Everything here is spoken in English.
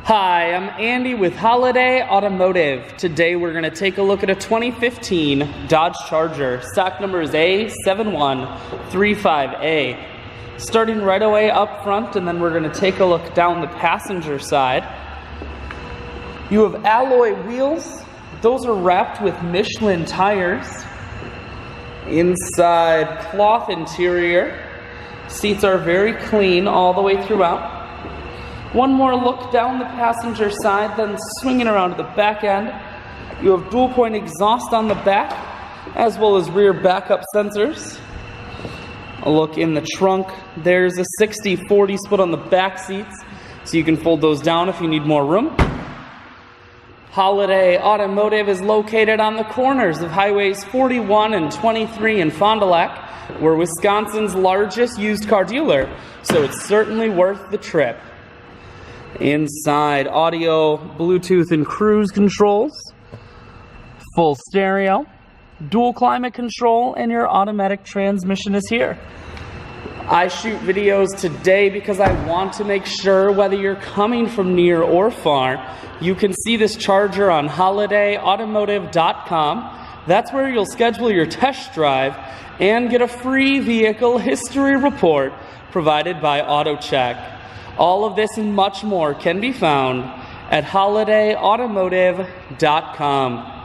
Hi, I'm Andy with Holiday Automotive. Today we're going to take a look at a 2015 Dodge Charger. Stock number is A7135A. Starting right away up front, and then we're going to take a look down the passenger side. You have alloy wheels. Those are wrapped with Michelin tires. Inside, cloth interior. Seats are very clean all the way throughout. One more look down the passenger side, then swinging around to the back end. You have dual point exhaust on the back, as well as rear backup sensors. A look in the trunk. There's a 60-40 split on the back seats, so you can fold those down if you need more room. Holiday Automotive is located on the corners of highways 41 and 23 in Fond du Lac. We're Wisconsin's largest used car dealer, so it's certainly worth the trip. Inside, audio, Bluetooth, and cruise controls, full stereo, dual climate control, and your automatic transmission is here. I shoot videos today because I want to make sure whether you're coming from near or far, you can see this Charger on holidayautomotive.com. That's where you'll schedule your test drive and get a free vehicle history report provided by AutoCheck. All of this and much more can be found at holidayautomotive.com.